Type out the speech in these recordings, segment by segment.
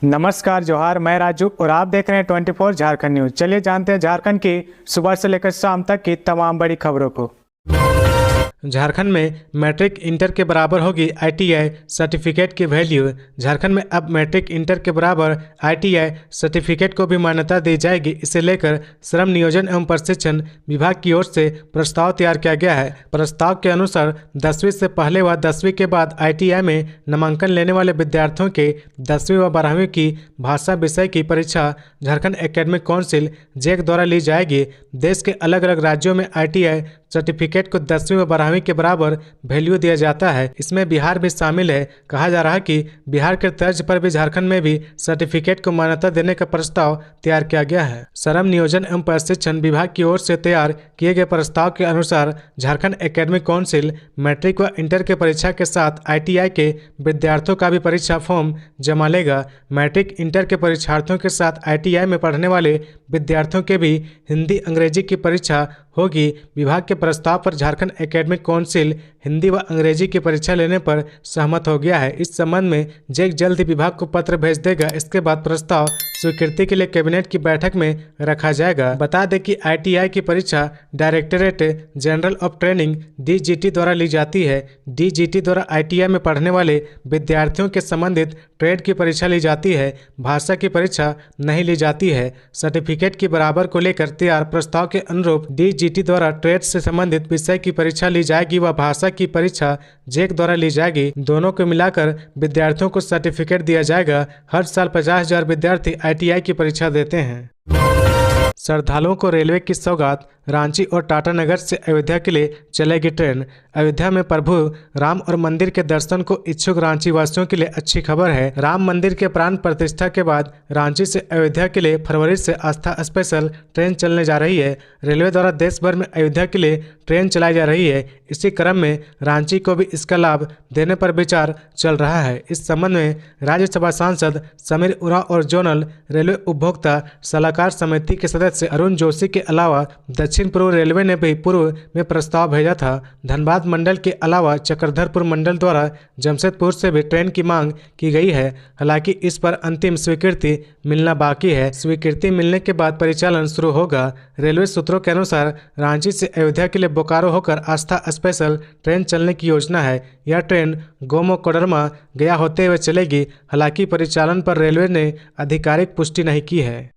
नमस्कार जोहार, मैं राजू और आप देख रहे हैं 24 झारखंड न्यूज। चलिए जानते हैं झारखंड की सुबह से लेकर शाम तक की तमाम बड़ी खबरों को। झारखंड में मैट्रिक इंटर के बराबर होगी आईटीआई सर्टिफिकेट की वैल्यू। झारखंड में अब मैट्रिक इंटर के बराबर आईटीआई सर्टिफिकेट को भी मान्यता दी जाएगी। इसे लेकर श्रम नियोजन एवं प्रशिक्षण विभाग की ओर से प्रस्ताव तैयार किया गया है। प्रस्ताव के अनुसार 10वीं से पहले व 10वीं के बाद आईटीआई में नामांकन लेने वाले विद्यार्थियों के 10वीं व 12वीं की भाषा विषय की परीक्षा झारखंड एकेडमिक काउंसिल जैक द्वारा ली जाएगी। देश के अलग अलग राज्यों में आईटीआई सर्टिफिकेट को 10वीं व 12वीं के बराबर वैल्यू दिया जाता है। इसमें बिहार भी शामिल है। कहा जा रहा है कि बिहार के तर्ज पर भी झारखंड में भी सर्टिफिकेट को मान्यता देने का प्रस्ताव तैयार किया गया है। श्रम नियोजन एवं प्रशिक्षण विभाग की ओर से तैयार किए गए प्रस्ताव के अनुसार झारखंड एकेडमिक काउंसिल मैट्रिक व इंटर के परीक्षा के साथ आईटीआई के विद्यार्थियों का भी परीक्षा फॉर्म जमा लेगा। मैट्रिक इंटर के परीक्षार्थियों के साथ आईटीआई में पढ़ने वाले विद्यार्थियों के भी हिंदी अंग्रेजी की परीक्षा होगी। विभाग के प्रस्ताव पर झारखंड एकेडमिक काउंसिल हिंदी व अंग्रेजी की परीक्षा लेने पर सहमत हो गया है। इस संबंध में जैक जल्द ही विभाग को पत्र भेज देगा। इसके बाद प्रस्ताव स्वीकृति के लिए कैबिनेट की बैठक में रखा जाएगा। बता दें कि आईटीआई की परीक्षा directorate general of training DGT द्वारा ली जाती है। डीजीटी द्वारा आईटीआई में पढ़ने वाले विद्यार्थियों के संबंधित ट्रेड की परीक्षा ली जाती है। भाषा की परीक्षा नहीं ली जाती है। सर्टिफिकेट की बराबर को लेकर तैयार प्रस्ताव के अनुरूप डीजीटी द्वारा ट्रेड से संबंधित विषय की परीक्षा ली जाएगी व भाषा की परीक्षा जैक द्वारा ली जाएगी। दोनों को मिलाकर विद्यार्थियों को सर्टिफिकेट दिया जाएगा। हर साल 50,000 विद्यार्थी आईटीआई की परीक्षा देते हैं। श्रद्धालुओं को रेलवे की सौगात, रांची और टाटानगर से अयोध्या के लिए चलेगी ट्रेन। अयोध्या में प्रभु राम और मंदिर के दर्शन को इच्छुक रांची वासियों के लिए अच्छी खबर है। राम मंदिर के प्राण प्रतिष्ठा के बाद रांची से अयोध्या के लिए फरवरी से आस्था स्पेशल ट्रेन चलने जा रही है। रेलवे द्वारा देश भर में अयोध्या के लिए ट्रेन चलाई जा रही है। इसी क्रम में रांची को भी इसका लाभ देने पर विचार चल रहा है। इस संबंध में राज्यसभा सांसद समीर उरांव और जोनल रेलवे उपभोक्ता सलाहकार समिति के सदस्य अरुण जोशी के अलावा दक्षिण पूर्व रेलवे ने भी पूर्व में प्रस्ताव भेजा था। धनबाद मंडल के अलावा चक्रधरपुर मंडल द्वारा जमशेदपुर से भी ट्रेन की मांग की गई है। हालांकि इस पर अंतिम स्वीकृति मिलना बाकी है। स्वीकृति मिलने के बाद परिचालन शुरू होगा। रेलवे सूत्रों के अनुसार रांची से अयोध्या के लिए बोकारो होकर आस्था स्पेशल ट्रेन चलने की योजना है। यह ट्रेन गोमो कोडरमा गया होते हुए चलेगी। हालांकि परिचालन पर रेलवे ने आधिकारिक पुष्टि नहीं की है।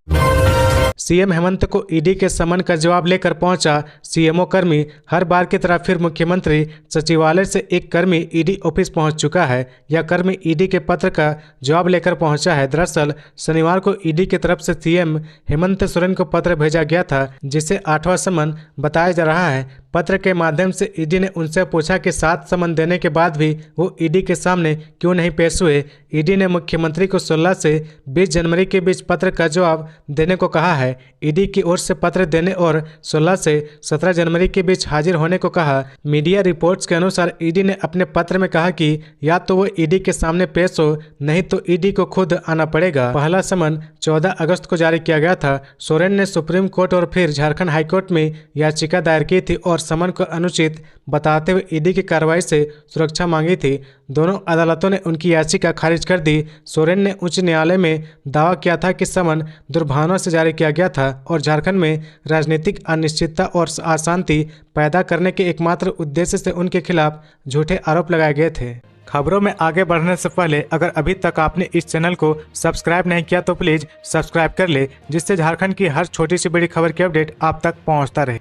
सीएम हेमंत को ईडी के समन का जवाब लेकर पहुंचा सीएमओ कर्मी। हर बार की तरह फिर मुख्यमंत्री सचिवालय से एक कर्मी ईडी ऑफिस पहुंच चुका है। यह कर्मी ईडी के पत्र का जवाब लेकर पहुंचा है। दरअसल शनिवार को ईडी की तरफ से सीएम हेमंत सोरेन को पत्र भेजा गया था, जिसे 8वां समन बताया जा रहा है। पत्र के माध्यम से ईडी ने उनसे पूछा कि 7 समन देने के बाद भी वो ईडी के सामने क्यों नहीं पेश हुए। ईडी ने मुख्यमंत्री को 16 से 20 जनवरी के बीच पत्र का जवाब देने को कहा है। ईडी की ओर से पत्र देने और 16 से 17 जनवरी के बीच हाजिर होने को कहा। मीडिया रिपोर्ट्स के अनुसार ईडी ने अपने पत्र में कहा कि या तो वो ईडी के सामने पेश हो, नहीं तो ईडी को खुद आना पड़ेगा। पहला समन 14 अगस्त को जारी किया गया था। सोरेन ने सुप्रीम कोर्ट और फिर झारखंड हाईकोर्ट में याचिका दायर की थी और समन को अनुचित बताते हुए ईडी की कार्रवाई से सुरक्षा मांगी थी। दोनों अदालतों ने उनकी याचिका खारिज कर दी। सोरेन ने उच्च न्यायालय में दावा किया था कि समन दुर्भावना से जारी किया गया था और झारखंड में राजनीतिक अनिश्चितता और अशांति पैदा करने के एकमात्र उद्देश्य से उनके खिलाफ झूठे आरोप लगाए गए थे। खबरों में आगे बढ़ने से पहले अगर अभी तक आपने इस चैनल को सब्सक्राइब नहीं किया तो प्लीज सब्सक्राइब कर ले, जिससे झारखंड की हर छोटी सी बड़ी खबर की अपडेट आप तक पहुंचता रहे।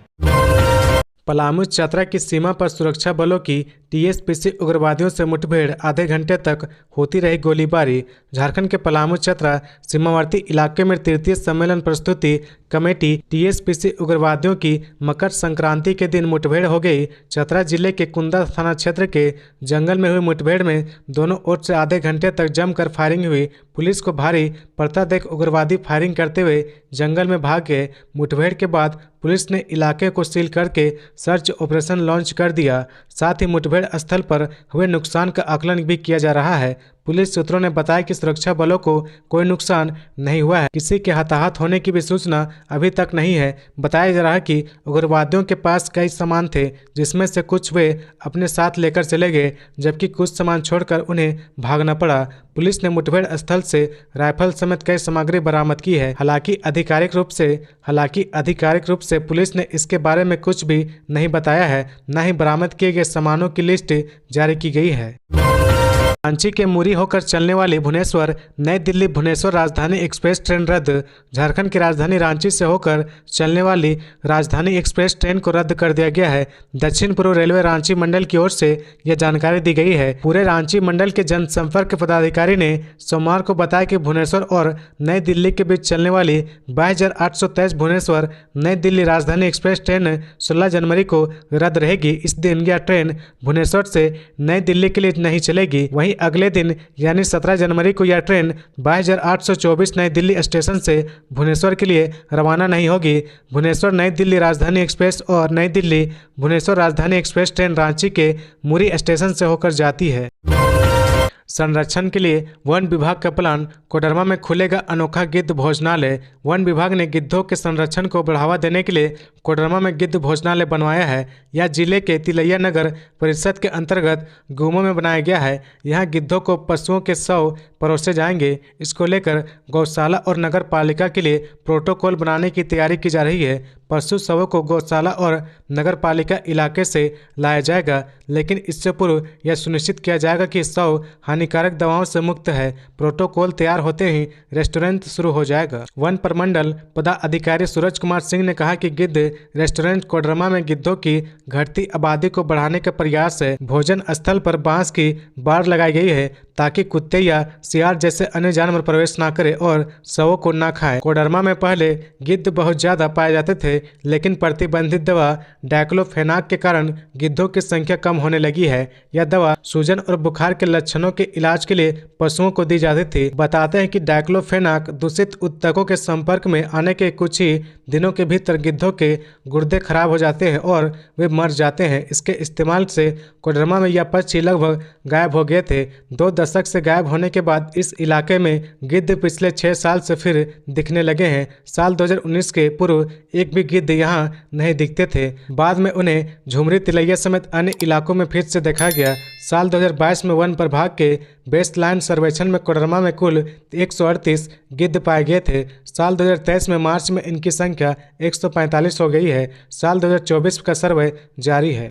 पलामू चतरा की सीमा पर सुरक्षा बलों की टीएसपीसी उग्रवादियों से मुठभेड़, आधे घंटे तक होती रही गोलीबारी। झारखंड के पलामू चतरा सीमावर्ती इलाके में तृतीय सम्मेलन प्रस्तुति कमेटी टीएसपीसी उग्रवादियों की मकर संक्रांति के दिन मुठभेड़ हो गई। चतरा जिले के कुंदा थाना क्षेत्र के जंगल में हुई मुठभेड़ में दोनों ओर से आधे घंटे तक जमकर फायरिंग हुई। पुलिस को भारी पड़ता देख उग्रवादी फायरिंग करते हुए जंगल में भाग गए। मुठभेड़ के बाद पुलिस ने इलाके को सील करके सर्च ऑपरेशन लॉन्च कर दिया। साथ ही मुठभेड़ स्थल पर हुए नुकसान का आकलन भी किया जा रहा है। पुलिस सूत्रों ने बताया कि सुरक्षा बलों को कोई नुकसान नहीं हुआ है। किसी के हताहत होने की भी सूचना अभी तक नहीं है। बताया जा रहा है कि उग्रवादियों के पास कई सामान थे, जिसमें से कुछ वे अपने साथ लेकर चले गए, जबकि कुछ सामान छोड़कर उन्हें भागना पड़ा। पुलिस ने मुठभेड़ स्थल से राइफल समेत कई सामग्री बरामद की है। हालांकि आधिकारिक रूप से पुलिस ने इसके बारे में कुछ भी नहीं बताया है, न ही बरामद किए गए सामानों की लिस्ट जारी की गई है। रांची के मुरी होकर चलने वाली भुवनेश्वर नई दिल्ली भुवनेश्वर राजधानी एक्सप्रेस ट्रेन रद्द। झारखंड की राजधानी रांची से होकर चलने वाली राजधानी एक्सप्रेस ट्रेन को रद्द कर दिया गया है। दक्षिण पूर्व रेलवे रांची मंडल की ओर से यह जानकारी दी गई है। पूरे रांची मंडल के जनसंपर्क पदाधिकारी ने सोमवार को बताया कि भुवनेश्वर और नई दिल्ली के बीच चलने वाली 22,823 भुवनेश्वर नई दिल्ली राजधानी एक्सप्रेस ट्रेन 16 जनवरी को रद्द रहेगी। इस दिन यह ट्रेन भुवनेश्वर से नई दिल्ली के लिए नहीं चलेगी। वहीं अगले दिन यानी 17 जनवरी को यह ट्रेन 22,824 नई दिल्ली स्टेशन से भुवनेश्वर के लिए रवाना नहीं होगी। भुवनेश्वर नई दिल्ली राजधानी एक्सप्रेस और नई दिल्ली भुवनेश्वर राजधानी एक्सप्रेस ट्रेन रांची के मुरी स्टेशन से होकर जाती है। संरक्षण के लिए वन विभाग का प्लान, कोडरमा में खुलेगा अनोखा गिद्ध भोजनालय। वन विभाग ने गिद्धों के संरक्षण को बढ़ावा देने के लिए कोडरमा में गिद्ध भोजनालय बनवाया है। यह जिले के तिलैया नगर परिषद के अंतर्गत गुमो में बनाया गया है। यहाँ गिद्धों को पशुओं के शव परोसे जाएंगे। इसको लेकर गौशाला और नगर पालिका के लिए प्रोटोकॉल बनाने की तैयारी की जा रही है। पशु शवों को गौशाला और नगर पालिका इलाके से लाया जाएगा, लेकिन इससे पूर्व यह सुनिश्चित किया जाएगा कि शव हानिकारक दवाओं से मुक्त है। प्रोटोकॉल तैयार होते ही रेस्टोरेंट शुरू हो जाएगा। वन प्रमंडल पदाधिकारी सूरज कुमार सिंह ने कहा कि गिद्ध रेस्टोरेंट कोडरमा में गिद्धों की घटती आबादी को बढ़ाने का प्रयास है। भोजन स्थल पर बांस की बाड़ लगाई गई है ताकि कुत्ते या सियार जैसे अन्य जानवर प्रवेश ना करें और शवों को ना खाएं। कोडरमा में पहले गिद्ध बहुत ज्यादा पाए जाते थे, लेकिन प्रतिबंधित दवा डाइक्लोफेनाक के कारण गिद्धों की संख्या कम होने लगी है। यह दवा सूजन और बुखार के लक्षणों के इलाज के लिए पशुओं को दी जाती थी। बताते हैं कि डाइक्लोफेनाक दूषित उत्तकों के संपर्क में आने के कुछ ही दिनों के भीतर गिद्धों के गुर्दे खराब हो जाते हैं और वे मर जाते हैं। इसके इस्तेमाल से कोडरमा में यह पक्षी लगभग गायब हो गए थे। 2 दशक से गायब होने के बाद इस इलाके में गिद्ध पिछले 6 साल से फिर दिखने लगे हैं। साल 2019 के पूर्व एक भी गिद्ध यहाँ नहीं दिखते थे। बाद में उन्हें झुमरी तिलैया समेत अन्य इलाकों में फिर से देखा गया। साल 2022 में वन प्रभाग के बेसलाइन सर्वेक्षण में कोडरमा में कुल 138 गिद्ध पाए गए थे। साल 2023 में मार्च में इनकी संख्या 145 हो गई है। साल 2024 का सर्वे जारी है।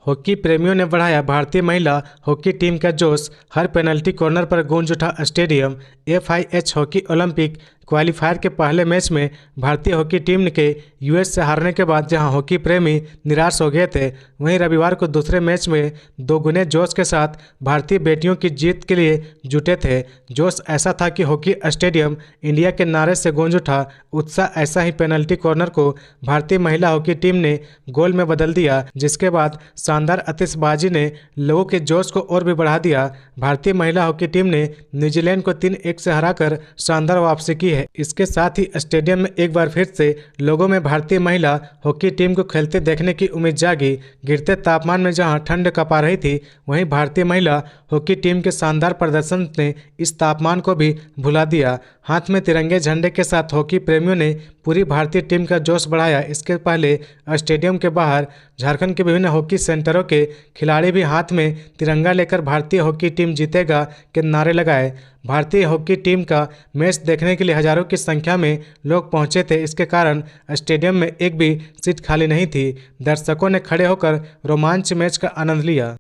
हॉकी प्रेमियों ने बढ़ाया भारतीय महिला हॉकी टीम का जोश। हर पेनल्टी कॉर्नर पर गूंज उठा stadium. FIH hockey Olympic qualifier के पहले मैच में भारतीय हॉकी टीम के US से हारने के बाद जहां हॉकी प्रेमी निराश हो गए थे, वहीं रविवार को दूसरे मैच में दोगुने जोश के साथ भारतीय बेटियों की जीत के लिए जुटे थे। जोश ऐसा था कि हॉकी स्टेडियम इंडिया के नारे से गूंज उठा। उत्साह ऐसा ही पेनल्टी कॉर्नर को भारतीय महिला हॉकी टीम ने गोल में बदल दिया, जिसके बाद शानदार आतिशबाजी ने लोगों के जोश को और भी बढ़ा दिया। भारतीय महिला हॉकी टीम ने न्यूजीलैंड को 3-1 से हराकर शानदार वापसी की है। इसके साथ ही स्टेडियम में एक बार फिर से लोगों में भारतीय महिला हॉकी टीम को खेलते देखने की उम्मीद जागी। गिरते तापमान में जहां ठंड कपा रही थी, वहीं भारतीय महिला हॉकी टीम के शानदार प्रदर्शन ने इस तापमान को भी भुला दिया। हाथ में तिरंगे झंडे के साथ हॉकी प्रेमियों ने पूरी भारतीय टीम का जोश बढ़ाया। इसके पहले स्टेडियम के बाहर झारखंड के विभिन्न हॉकी सेंटरों के खिलाड़ी भी हाथ में तिरंगा लेकर भारतीय हॉकी टीम जीतेगा के नारे लगाए। भारतीय हॉकी टीम का मैच देखने के लिए हजारों की संख्या में लोग पहुंचे थे। इसके कारण स्टेडियम में एक भी सीट खाली नहीं थी। दर्शकों ने खड़े होकर रोमांच मैच का आनंद लिया।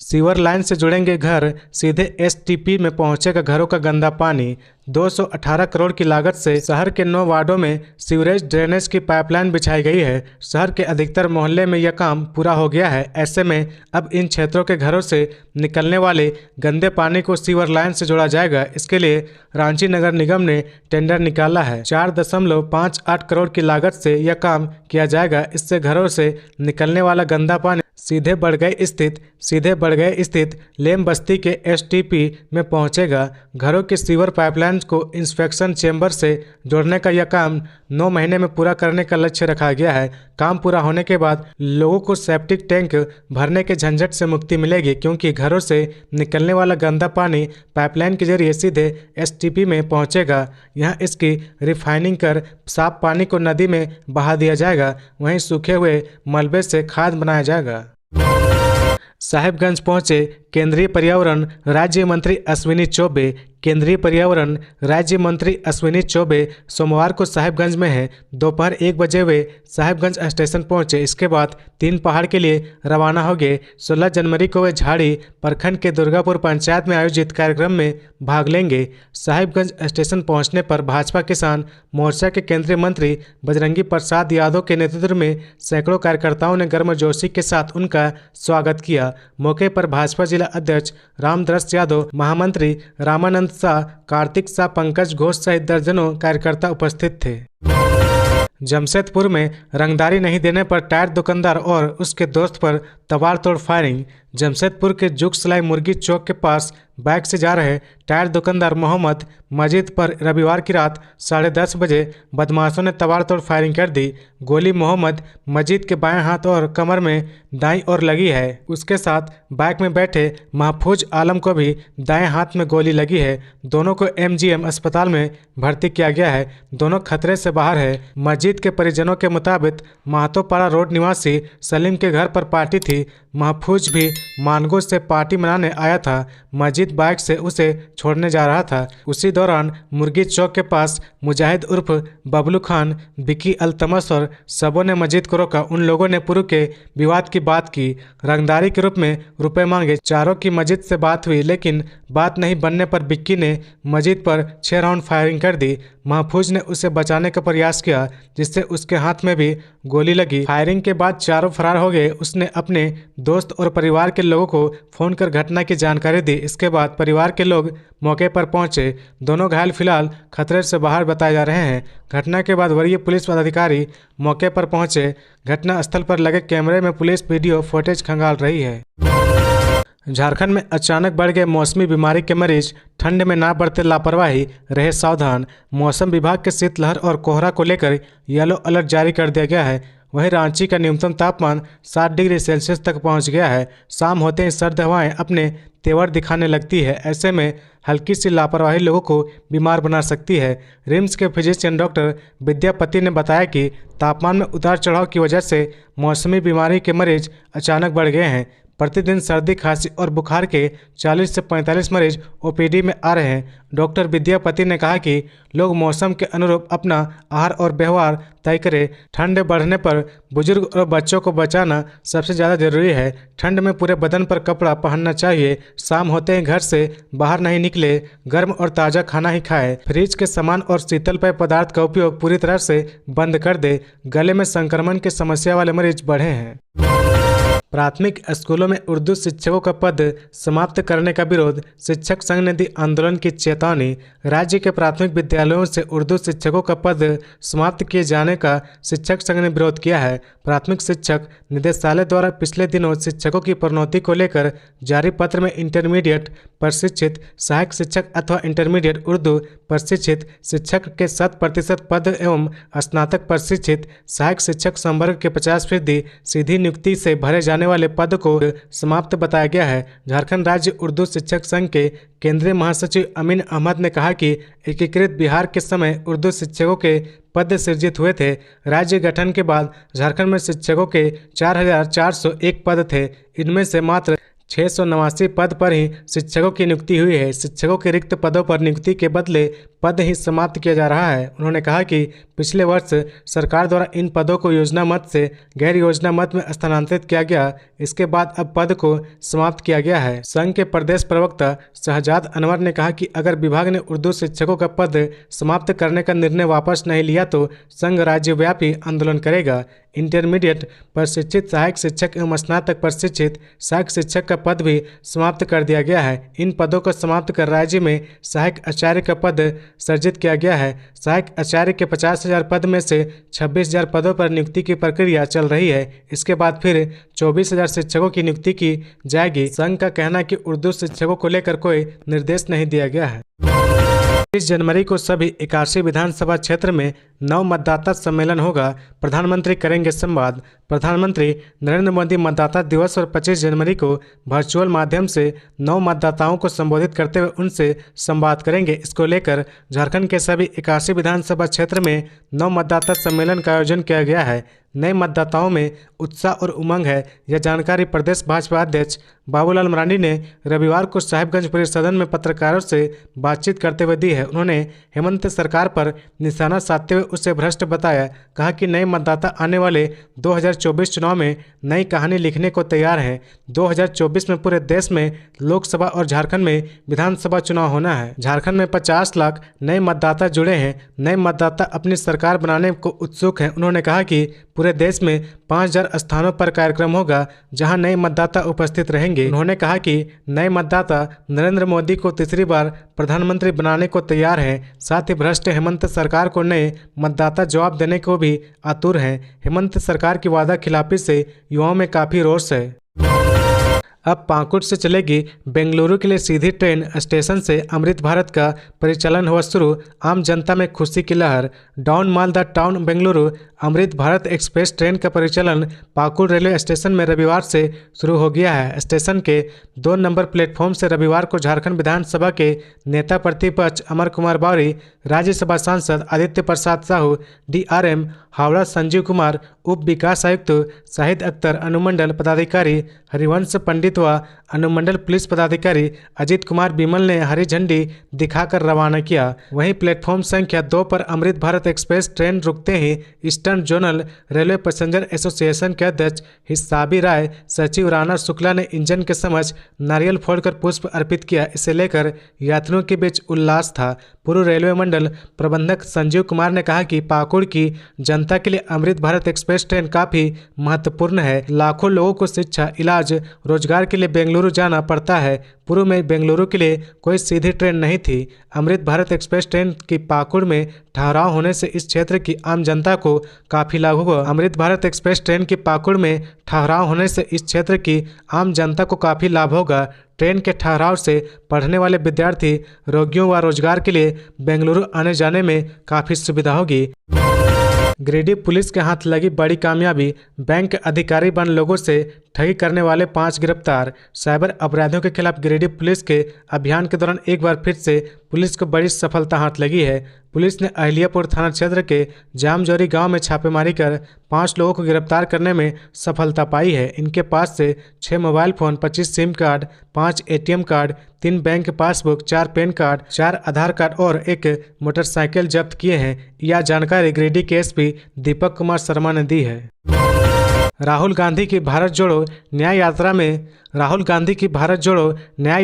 सीवर लाइन से जुड़ेंगे घर, सीधे STP में पहुंचेगा घरों का गंदा पानी। 218 करोड़ की लागत से शहर के 9 वार्डों में सीवरेज ड्रेनेज की पाइपलाइन बिछाई गई है। शहर के अधिकतर मोहल्ले में यह काम पूरा हो गया है। ऐसे में अब इन क्षेत्रों के घरों से निकलने वाले गंदे पानी को सीवर लाइन से जोड़ा जाएगा। इसके लिए रांची नगर निगम ने टेंडर निकाला है। 4.58 करोड़ की लागत से यह काम किया जाएगा। इससे घरों से निकलने वाला गंदा पानी सीधे बड़गई स्थित लेम बस्ती के STP में पहुंचेगा। घरों की सीवर पाइपलाइन ब्रांच को इंस्पेक्शन चेंबर से जोड़ने का यह काम 9 महीने में पूरा करने का लक्ष्य रखा गया है। काम पूरा होने के बाद लोगों को सेप्टिक टैंक भरने के झंझट से मुक्ति मिलेगी, क्योंकि घरों से निकलने वाला गंदा पानी पाइपलाइन के जरिए सीधे एसटीपी में पहुंचेगा। यहाँ इसकी रिफाइनिंग कर साफ पानी को नदी में बहा दिया जाएगा। वहीं सूखे हुए मलबे से खाद बनाया जाएगा। साहिबगंज पहुंचे केंद्रीय पर्यावरण राज्य मंत्री अश्विनी चौबे। केंद्रीय पर्यावरण राज्य मंत्री अश्विनी चौबे सोमवार को साहिबगंज में है। दोपहर 1 बजे वे साहिबगंज स्टेशन पहुंचे। इसके बाद 3 पहाड़ के लिए रवाना हो गए। 16 जनवरी को वे झाड़ी प्रखंड के दुर्गापुर पंचायत में आयोजित कार्यक्रम में भाग लेंगे। साहिबगंज स्टेशन पहुंचने पर भाजपा किसान मोर्चा के केंद्रीय मंत्री बजरंगी प्रसाद यादव के नेतृत्व में सैकड़ों कार्यकर्ताओं ने गर्मजोशी के साथ उनका स्वागत किया। मौके पर भाजपा जिला अध्यक्ष रामदरस यादव, महामंत्री रामानंद शाह, कार्तिक शाह, पंकज घोष सहित दर्जनों कार्यकर्ता उपस्थित थे। जमशेदपुर में रंगदारी नहीं देने पर टायर दुकानदार और उसके दोस्त पर तबाड़तोड़ फायरिंग। जमशेदपुर के जुगसलाई मुर्गी चौक के पास बाइक से जा रहे टायर दुकानदार मोहम्मद मजीद पर रविवार की रात 10:30 बजे बदमाशों ने तबाड़तोड़ फायरिंग कर दी। गोली मोहम्मद मजीद के बाएं हाथ और कमर में दाईं ओर लगी है। उसके साथ बाइक में बैठे महफूज आलम को भी दाएं हाथ में गोली लगी है। दोनों को एमजीएम अस्पताल में भर्ती किया गया है। दोनों खतरे से बाहर है। मजीद के परिजनों के मुताबिक महतोपाड़ा रोड निवासी सलीम के घर पर पार्टी थी। महफूज भी मानगो से पार्टी मनाने आया था। मजीद बाइक से उसे छोड़ने जा रहा था। उसी दौरान मुर्गी चौक के पास मुजाहिद उर्फ बबलू खान, विकी अल्तमस और सबों ने मजीद को रोका। उन लोगों ने पूर्व के विवाद की बात की। रंगदारी के रूप में रुपए मांगे। चारों की मजीद से बात हुई, लेकिन बात नहीं बनने पर विक्की ने मजीद पर 6 राउंड फायरिंग कर दी। महफूज ने उसे बचाने का प्रयास किया, जिससे उसके हाथ में भी गोली लगी। फायरिंग के बाद चारों फरार हो गए। उसने अपने दोस्त और परिवार के लोगों को फोन कर घटना की जानकारी दी। इसके बाद परिवार के लोग मौके पर पहुंचे। दोनों घायल फिलहाल खतरे से बाहर बताए जा रहे हैं। घटना के बाद वरीय पुलिस पदाधिकारी मौके पर पहुंचे। घटना स्थल पर लगे कैमरे में पुलिस वीडियो फुटेज खंगाल रही है। झारखंड में अचानक बढ़ गए मौसमी बीमारी के मरीज। ठंड में ना बरते लापरवाही, रहे सावधान। मौसम विभाग के शीतलहर और कोहरा को लेकर येलो अलर्ट जारी कर दिया गया है। वहीं रांची का न्यूनतम तापमान 7 डिग्री सेल्सियस तक पहुंच गया है। शाम होते ही सर्द हवाएं अपने तेवर दिखाने लगती है। ऐसे में हल्की सी लापरवाही लोगों को बीमार बना सकती है। रिम्स के फिजिशियन डॉक्टर विद्यापति ने बताया कि तापमान में उतार चढ़ाव की वजह से मौसमी बीमारी के मरीज अचानक बढ़ गए हैं। प्रतिदिन सर्दी, खांसी और बुखार के 40 से 45 मरीज ओपीडी में आ रहे हैं। डॉक्टर विद्यापति ने कहा कि लोग मौसम के अनुरूप अपना आहार और व्यवहार तय करें। ठंड बढ़ने पर बुजुर्ग और बच्चों को बचाना सबसे ज़्यादा जरूरी है। ठंड में पूरे बदन पर कपड़ा पहनना चाहिए। शाम होते ही घर से बाहर नहीं निकले। गर्म और ताज़ा खाना ही खाएं। फ्रिज के सामान और शीतल पेय पदार्थ का उपयोग पूरी तरह से बंद कर दे। गले में संक्रमण की समस्या वाले मरीज बढ़े हैं। प्राथमिक स्कूलों में उर्दू शिक्षकों का पद समाप्त करने का विरोध। शिक्षक संघ ने दी आंदोलन की चेतावनी। राज्य के प्राथमिक विद्यालयों से उर्दू शिक्षकों का पद समाप्त किए जाने का शिक्षक संघ ने विरोध किया है। प्राथमिक शिक्षक निदेशालय द्वारा पिछले दिनों शिक्षकों की प्रोन्नति को लेकर जारी पत्र में इंटरमीडिएट प्रशिक्षित सहायक शिक्षक अथवा इंटरमीडिएट उर्दू प्रशिक्षित शिक्षक के 100% पद एवं स्नातक प्रशिक्षित सहायक शिक्षक संवर्ग के 50% सीधी नियुक्ति से भरे जाने वाले पद को समाप्त बताया गया है। झारखंड राज्य उर्दू शिक्षक संघ के केंद्रीय महासचिव अमीन अहमद ने कहा कि एकीकृत बिहार के समय उर्दू शिक्षकों के पद सृजित हुए थे। राज्य गठन के बाद झारखंड में शिक्षकों के 4,401 पद थे। इनमें से मात्र 689 पद पर ही शिक्षकों की नियुक्ति हुई है। शिक्षकों के रिक्त पदों पर नियुक्ति के बदले पद ही समाप्त किया जा रहा है। उन्होंने कहा कि पिछले वर्ष सरकार द्वारा इन पदों को योजना मत से गैर योजना मत में स्थानांतरित किया गया। इसके बाद अब पद को समाप्त किया गया है। संघ के प्रदेश प्रवक्ता शहजाद अनवर ने कहा कि अगर विभाग ने उर्दू शिक्षकों का पद समाप्त करने का निर्णय वापस नहीं लिया तो संघ राज्यव्यापी आंदोलन करेगा। इंटरमीडिएट प्रशिक्षित सहायक शिक्षक एवं स्नातक प्रशिक्षित सहायक शिक्षक का पद भी समाप्त कर दिया गया है। इन पदों को समाप्त कर राज्य में सहायक आचार्य का पद सृजित किया गया है। सहायक आचार्य के 50,000 पद में से 26,000 पदों पर नियुक्ति की प्रक्रिया चल रही है। इसके बाद फिर 24,000 शिक्षकों की नियुक्ति की जाएगी। संघ का कहना है कि उर्दू शिक्षकों को लेकर कोई निर्देश नहीं दिया गया है। 30 जनवरी को सभी 81 विधानसभा क्षेत्र में 9 मतदाता सम्मेलन होगा। प्रधानमंत्री करेंगे संवाद। प्रधानमंत्री नरेंद्र मोदी मतदाता दिवस और 25 जनवरी को वर्चुअल माध्यम से 9 मतदाताओं को संबोधित करते हुए उनसे संवाद करेंगे। इसको लेकर झारखंड के सभी 81 विधानसभा क्षेत्र में 9 मतदाता सम्मेलन का आयोजन किया गया है। नए मतदाताओं में उत्साह और उमंग है। यह जानकारी प्रदेश भाजपा अध्यक्ष बाबूलाल मरांडी ने रविवार को साहिबगंज परिसदन में पत्रकारों से बातचीत करते हुए दी है। उन्होंने हेमंत सरकार पर निशाना साधते हुए उसे भ्रष्ट बताया। कहा कि नए मतदाता आने वाले 2024 चुनाव में नई कहानी लिखने को तैयार हैं। 2024 में पूरे देश में लोकसभा और झारखंड में विधानसभा चुनाव होना है। झारखंड में 50 लाख नए मतदाता जुड़े हैं। नए मतदाता अपनी सरकार बनाने को उत्सुक हैं। उन्होंने कहा कि पूरे देश में 5000 स्थानों पर कार्यक्रम होगा जहां नए मतदाता उपस्थित रहेंगे। उन्होंने कहा कि नए मतदाता नरेंद्र मोदी को तीसरी बार प्रधानमंत्री बनाने को तैयार हैं। साथ ही भ्रष्ट हेमंत सरकार को नए मतदाता जवाब देने को भी आतुर हैं। हेमंत सरकार की वादा खिलाफी से युवाओं में काफी रोष है। अब पाकुड़ से चलेगी बेंगलुरु के लिए सीधी ट्रेन। स्टेशन से अमृत भारत का परिचालन हुआ शुरू। आम जनता में खुशी की लहर। Down Malda town Bengaluru Amrit Bharat express train का परिचालन पाकुड़ रेलवे स्टेशन में रविवार से शुरू हो गया है। स्टेशन के 2 नंबर प्लेटफॉर्म से रविवार को झारखंड विधानसभा के नेता प्रतिपक्ष अमर कुमार बावरी, राज्यसभा सांसद आदित्य प्रसाद साहू, DRM हावड़ा संजीव कुमार, उप विकास आयुक्त शाहिद अख्तर, अनुमंडल पदाधिकारी हरिवंश पंडित व अनुमंडल पुलिस पदाधिकारी अजीत कुमार बिमल ने हरी झंडी दिखाकर रवाना किया। वहीं प्लेटफॉर्म संख्या 2 पर अमृत भारत एक्सप्रेस ट्रेन रुकते ही eastern zonal railway passenger association के अध्यक्ष हिसाबी राय, सचिव राणा शुक्ला ने इंजन के समक्ष नारियल फोड़कर पुष्प अर्पित किया। इसे लेकर यात्रियों के बीच उल्लास था। पूर्व रेलवे मंडल प्रबंधक संजीव कुमार ने कहा कि पाकुड़ की जनता के लिए अमृत भारत एक्सप्रेस ट्रेन काफी महत्वपूर्ण है। लाखों लोगों को शिक्षा, इलाज, रोजगार के लिए बेंगलुरु जाना पड़ता है। पूर्व में बेंगलुरु के लिए कोई सीधी ट्रेन नहीं थी। अमृत भारत एक्सप्रेस ट्रेन की पाकुड़ में ठहराव होने से इस क्षेत्र की आम जनता को काफी लाभ होगा। अमृत भारत एक्सप्रेस ट्रेन की पाकुड़ में ठहराव होने से इस क्षेत्र की आम जनता को काफी लाभ होगा। ट्रेन के ठहराव से पढ़ने वाले विद्यार्थी, रोगियों व रोजगार के लिए बेंगलुरु आने जाने में काफी सुविधा होगी। गिरिडीह पुलिस के हाथ लगी बड़ी कामयाबी। बैंक अधिकारी बन लोगों से ठगी करने वाले 5 गिरफ्तार। साइबर अपराधियों के खिलाफ गिरिडीह पुलिस के अभियान के दौरान एक बार फिर से पुलिस को बड़ी सफलता हाथ लगी है। पुलिस ने अहिल्यापुर थाना क्षेत्र के जामजौरी गांव में छापेमारी कर 5 लोगों को गिरफ्तार करने में सफलता पाई है। इनके पास से 6 mobile phone, 25 SIM card, 5 ATM card, 3 bank passbook, 4 pan card, 4 आधार कार्ड और 1 मोटरसाइकिल जब्त किए हैं। यह जानकारी गिरिडीह के SP दीपक कुमार शर्मा ने दी है। राहुल गांधी की भारत जोड़ो न्याय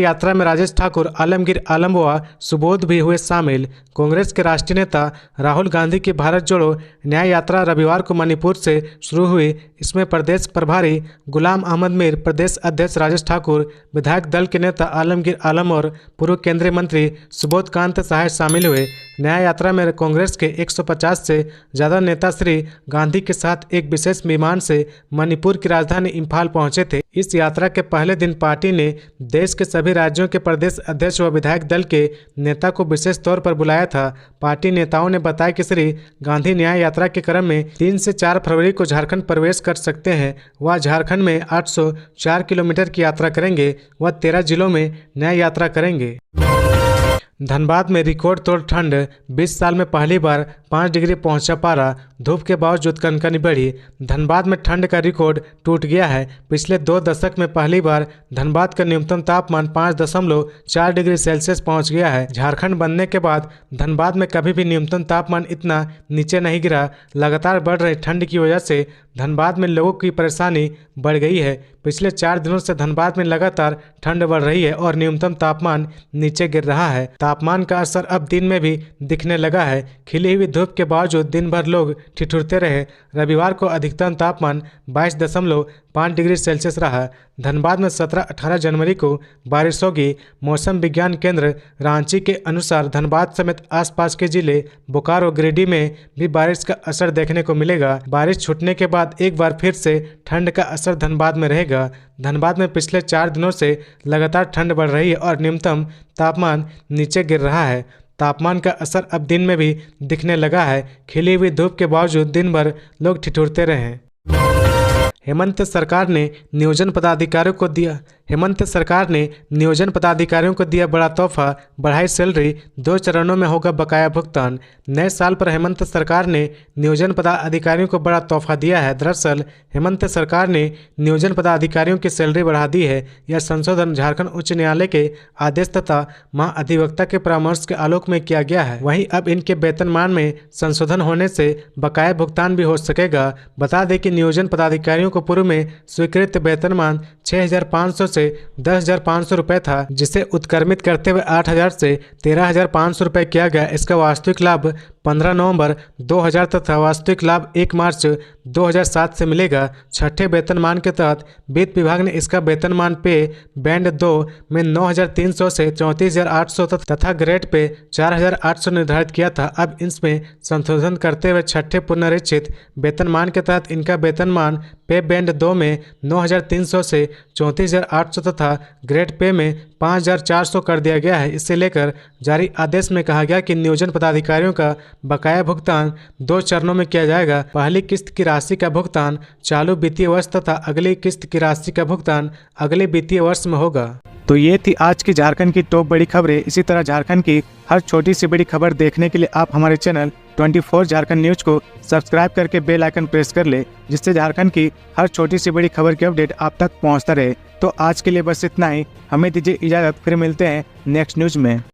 यात्रा में राजेश ठाकुर, आलमगीर आलम व सुबोध भी हुए शामिल। कांग्रेस के राष्ट्रीय नेता राहुल गांधी की भारत जोड़ो न्याय यात्रा रविवार को मणिपुर से शुरू हुई। इसमें प्रदेश प्रभारी गुलाम अहमद मीर, प्रदेश अध्यक्ष राजेश ठाकुर, विधायक दल के नेता आलमगीर आलम और पूर्व केंद्रीय मंत्री सुबोध कांत सहाय शामिल हुए। न्याय यात्रा में कांग्रेस के 150 से ज़्यादा नेता श्री गांधी के साथ एक विशेष विमान से मणिपुर की राजधानी इम्फाल पहुंचे थे। इस यात्रा के पहले दिन पार्टी ने देश के सभी राज्यों के प्रदेश अध्यक्ष व विधायक दल के नेता को विशेष तौर पर बुलाया था। पार्टी नेताओं ने बताया कि श्री गांधी न्याय यात्रा के क्रम में 3 से 4 फरवरी को झारखंड प्रवेश कर सकते हैं। वह झारखंड में 804 किलोमीटर की यात्रा करेंगे। वह 13 जिलों में न्याय यात्रा करेंगे। धनबाद में रिकॉर्ड तोड़ ठंड। 20 साल में पहली बार 5 डिग्री पहुंचा पारा। धूप के बावजूद कनकनी बढ़ी। धनबाद में ठंड का रिकॉर्ड टूट गया है। पिछले 2 दशक में पहली बार धनबाद का न्यूनतम तापमान 5.4 डिग्री सेल्सियस पहुंच गया है। झारखंड बनने के बाद धनबाद में कभी भी न्यूनतम तापमान इतना नीचे नहीं गिरा। लगातार बढ़ रही ठंड की वजह से धनबाद में लोगों की परेशानी बढ़ गई है। पिछले 4 दिनों से धनबाद में लगातार ठंड बढ़ रही है और न्यूनतम तापमान नीचे गिर रहा है। तापमान का असर अब दिन में भी दिखने लगा है। खिली हुई धूप के बावजूद दिन भर लोग ठिठुरते रहे। रविवार को अधिकतम तापमान 22.5 डिग्री सेल्सियस रहा। धनबाद में 17-18 जनवरी को बारिश होगी। मौसम विज्ञान केंद्र रांची के अनुसार धनबाद समेत आसपास के जिले बोकारो, गिरिडीह में भी बारिश का असर देखने को मिलेगा। बारिश छूटने के बाद एक बार फिर से ठंड का असर धनबाद में रहेगा। धनबाद में पिछले 4 दिनों से लगातार ठंड बढ़ रही है और न्यूनतम तापमान नीचे गिर रहा है। तापमान का असर अब दिन में भी दिखने लगा है। खिली हुई धूप के बावजूद दिन भर लोग ठिठुरते रहे। हेमंत सरकार ने नियोजन पदाधिकारियों को दिया बड़ा तोहफा, बढ़ाई सैलरी, 2 चरणों में होगा बकाया भुगतान। नए साल पर हेमंत सरकार ने नियोजन पदाधिकारियों को बड़ा तोहफा दिया है। दरअसल हेमंत सरकार ने नियोजन पदाधिकारियों की सैलरी बढ़ा दी है। यह संशोधन झारखंड उच्च न्यायालय के आदेश तथा महाधिवक्ता के परामर्श के आलोक में किया गया है। वहीं अब इनके वेतनमान में संशोधन होने से बकाया भुगतान भी हो सकेगा। बता दें कि नियोजन पदाधिकारियों को पूर्व में स्वीकृत वेतनमान 6,500 से 10,500 रुपये था, जिसे उत्क्रमित करते हुए 8,000 से 13,500 रुपये किया गया। इसका वास्तविक लाभ 15 नवंबर 2000 तथा वास्तविक लाभ 1 मार्च 2007 से मिलेगा। छठे वेतनमान के तहत वित्त विभाग ने इसका वेतनमान पे बैंड 2 में 9,300 से 34,800 तथा ग्रेड पे 4,800 निर्धारित किया था। अब इसमें संशोधन करते हुए छठे पुनरीक्षित वेतनमान के तहत इनका वेतनमान पे बैंड 2 में 9,300 से 34,800 तथा ग्रेड पे में 5,400 कर दिया गया है। इसे लेकर जारी आदेश में कहा गया कि नियोजन पदाधिकारियों का बकाया भुगतान 2 चरणों में किया जाएगा। पहली किस्त की राशि का भुगतान चालू वित्तीय वर्ष तथा अगली किस्त की राशि का भुगतान अगले वित्तीय वर्ष में होगा। तो ये थी आज की झारखंड की टॉप बड़ी खबरें। इसी तरह झारखंड की हर छोटी सी बड़ी खबर देखने के लिए आप हमारे चैनल 24 झारखंड न्यूज को सब्सक्राइब करके बेल आइकन प्रेस कर ले, जिससे झारखंड की हर छोटी सी बड़ी खबर की अपडेट आप तक पहुंचता रहे। तो आज के लिए बस इतना ही। हमें दीजिए इजाजत, फिर मिलते हैं नेक्स्ट न्यूज में।